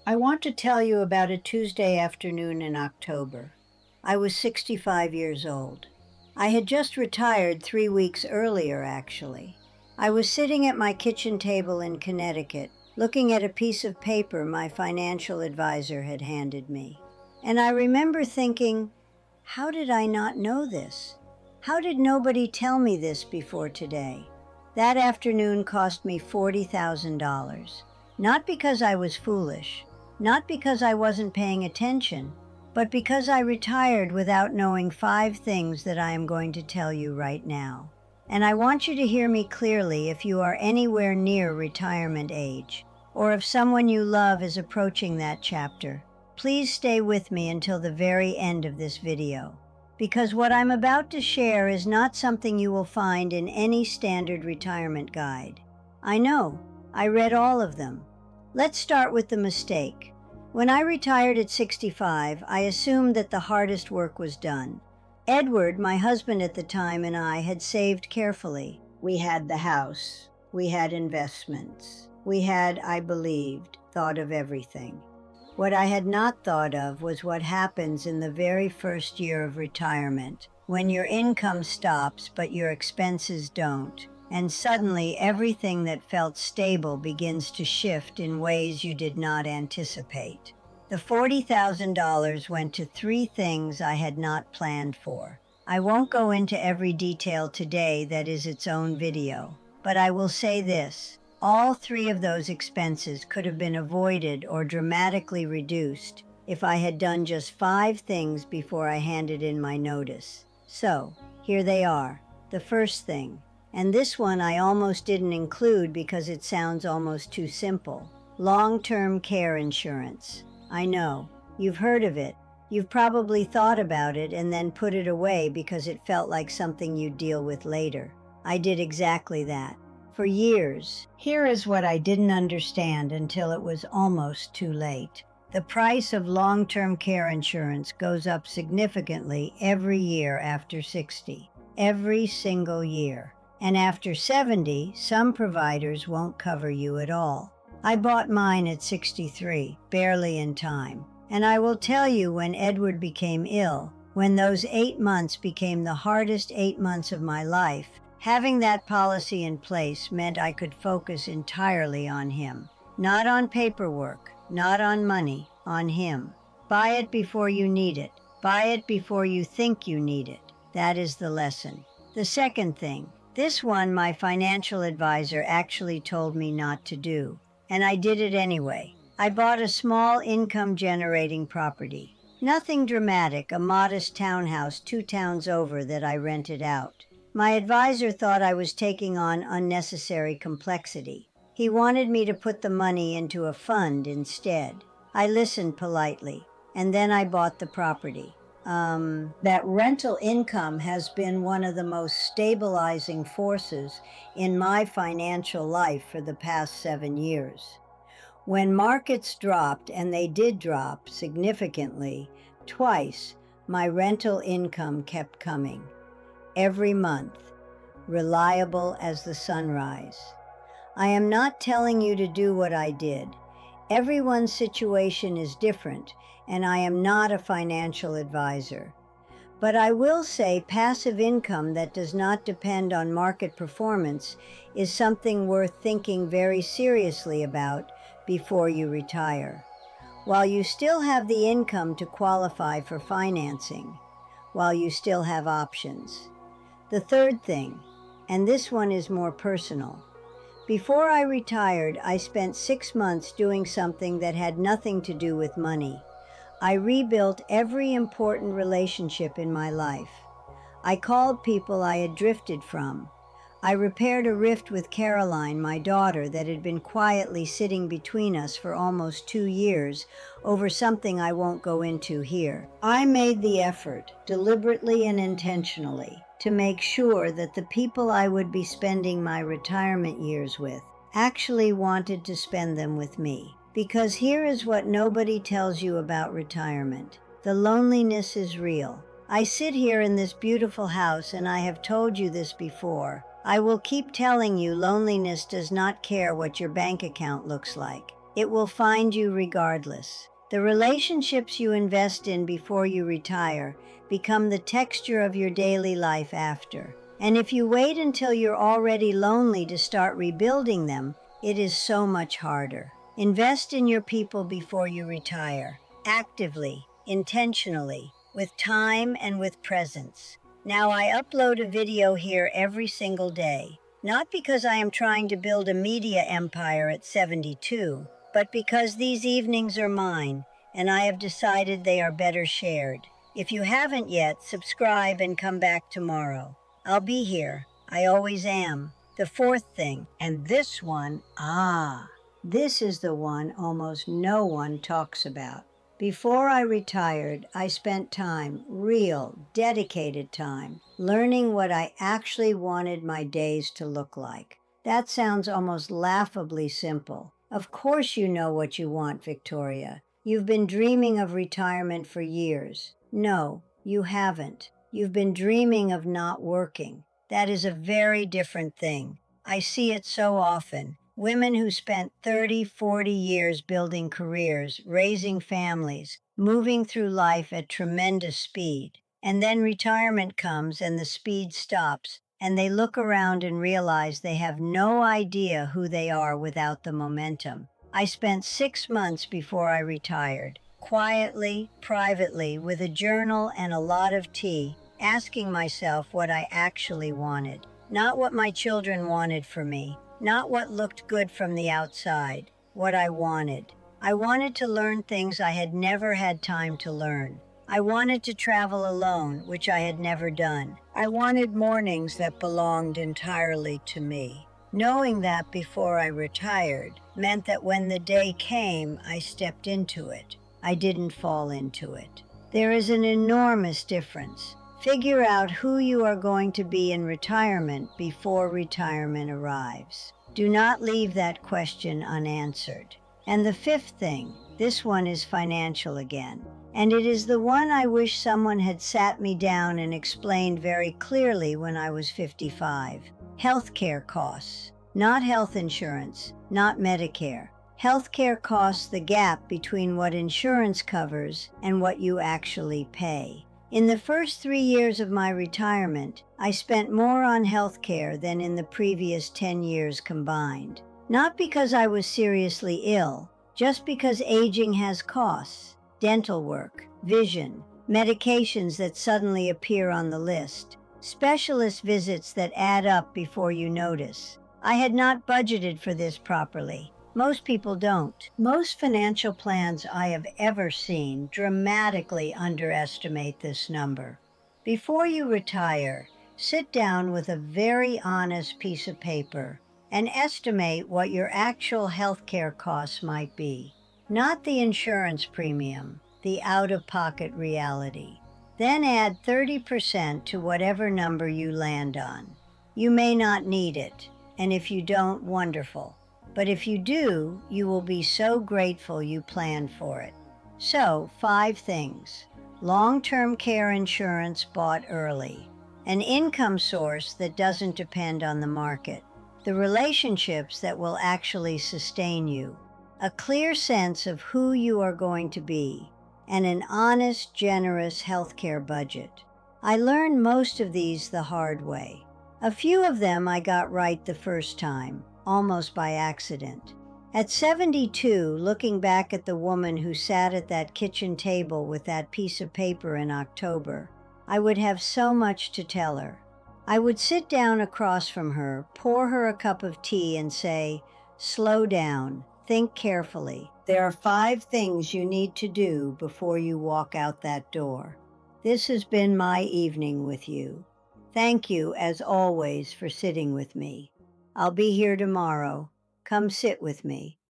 I want to tell you about a Tuesday afternoon in October. I was 65 years old. I had just retired 3 weeks earlier, actually. I was sitting at my kitchen table in Connecticut, looking at a piece of paper my financial advisor had handed me. And I remember thinking, how did I not know this? How did nobody tell me this before today? That afternoon cost me $40,000. Not because I was foolish, not because I wasn't paying attention, but because I retired without knowing 5 things that I am going to tell you right now. And I want you to hear me clearly if you are anywhere near retirement age, or if someone you love is approaching that chapter. Please stay with me until the very end of this video, because what I'm about to share is not something you will find in any standard retirement guide. I know, I read all of them. Let's start with the mistake. When I retired at 65, I assumed that the hardest work was done. Edward, my husband at the time, and I had saved carefully. We had the house. We had investments. We had, I believed, thought of everything. What I had not thought of was what happens in the very first year of retirement, when your income stops but your expenses don't, and suddenly everything that felt stable begins to shift in ways you did not anticipate. The $40,000 went to 3 things I had not planned for. I won't go into every detail today, that is its own video, but I will say this. All 3 of those expenses could have been avoided or dramatically reduced if I had done just 5 things before I handed in my notice. So, here they are. The first thing, and this one I almost didn't include because it sounds almost too simple. Long-term care insurance. I know, you've heard of it. You've probably thought about it and then put it away because it felt like something you'd deal with later. I did exactly that. For years. Here is what I didn't understand until it was almost too late. The price of long-term care insurance goes up significantly every year after 60. Every single year. And after 70, some providers won't cover you at all. I bought mine at 63, barely in time. And I will tell you, when Edward became ill, when those 8 months became the hardest 8 months of my life, having that policy in place meant I could focus entirely on him. Not on paperwork, not on money, on him. Buy it before you need it. Buy it before you think you need it. That is the lesson. The second thing, this one my financial advisor actually told me not to do, and I did it anyway. I bought a small income-generating property. Nothing dramatic, a modest townhouse 2 towns over that I rented out. My advisor thought I was taking on unnecessary complexity. He wanted me to put the money into a fund instead. I listened politely, and then I bought the property. That rental income has been one of the most stabilizing forces in my financial life for the past 7 years. When markets dropped, and they did drop significantly, twice, my rental income kept coming. Every month, reliable as the sunrise. I am not telling you to do what I did. Everyone's situation is different, and I am not a financial advisor. But I will say passive income that does not depend on market performance is something worth thinking very seriously about before you retire. While you still have the income to qualify for financing, while you still have options. The third thing, and this one is more personal. Before I retired, I spent 6 months doing something that had nothing to do with money. I rebuilt every important relationship in my life. I called people I had drifted from. I repaired a rift with Caroline, my daughter, that had been quietly sitting between us for almost 2 years over something I won't go into here. I made the effort, deliberately and intentionally, to make sure that the people I would be spending my retirement years with actually wanted to spend them with me. Because here is what nobody tells you about retirement. The loneliness is real. I sit here in this beautiful house, and I have told you this before. I will keep telling you, loneliness does not care what your bank account looks like. It will find you regardless. The relationships you invest in before you retire become the texture of your daily life after. And if you wait until you're already lonely to start rebuilding them, it is so much harder. Invest in your people before you retire, actively, intentionally, with time and with presence. Now, I upload a video here every single day, not because I am trying to build a media empire at 72, but because these evenings are mine, and I have decided they are better shared. If you haven't yet, subscribe and come back tomorrow. I'll be here. I always am. The fourth thing, and this one, this is the one almost no one talks about. Before I retired, I spent time, real, dedicated time, learning what I actually wanted my days to look like. That sounds almost laughably simple. Of course you know what you want, Victoria. You've been dreaming of retirement for years. No, you haven't. You've been dreaming of not working. That is a very different thing. I see it so often. Women who spent 30, 40 years building careers, raising families, moving through life at tremendous speed. And then retirement comes and the speed stops, and they look around and realize they have no idea who they are without the momentum. I spent 6 months before I retired, quietly, privately, with a journal and a lot of tea, asking myself what I actually wanted. Not what my children wanted for me, not what looked good from the outside, what I wanted. I wanted to learn things I had never had time to learn. I wanted to travel alone, which I had never done. I wanted mornings that belonged entirely to me. Knowing that before I retired meant that when the day came, I stepped into it. I didn't fall into it. There is an enormous difference. Figure out who you are going to be in retirement before retirement arrives. Do not leave that question unanswered. And the fifth thing, this one is financial again. And it is the one I wish someone had sat me down and explained very clearly when I was 55. Healthcare costs. Not health insurance, not Medicare. Healthcare costs, the gap between what insurance covers and what you actually pay. In the first 3 years of my retirement, I spent more on healthcare than in the previous 10 years combined. Not because I was seriously ill, just because aging has costs. Dental work, vision, medications that suddenly appear on the list, specialist visits that add up before you notice. I had not budgeted for this properly. Most people don't. Most financial plans I have ever seen dramatically underestimate this number. Before you retire, sit down with a very honest piece of paper and estimate what your actual healthcare costs might be. Not the insurance premium, the out-of-pocket reality. Then add 30% to whatever number you land on. You may not need it, and if you don't, wonderful. But if you do, you will be so grateful you planned for it. So, 5 things. Long-term care insurance bought early. An income source that doesn't depend on the market. The relationships that will actually sustain you. A clear sense of who you are going to be. And an honest, generous healthcare budget. I learned most of these the hard way. A few of them I got right the first time, almost by accident. At 72, looking back at the woman who sat at that kitchen table with that piece of paper in October, I would have so much to tell her. I would sit down across from her, pour her a cup of tea and say, "Slow down, think carefully. There are 5 things you need to do before you walk out that door." This has been my evening with you. Thank you, as always, for sitting with me. I'll be here tomorrow. Come sit with me.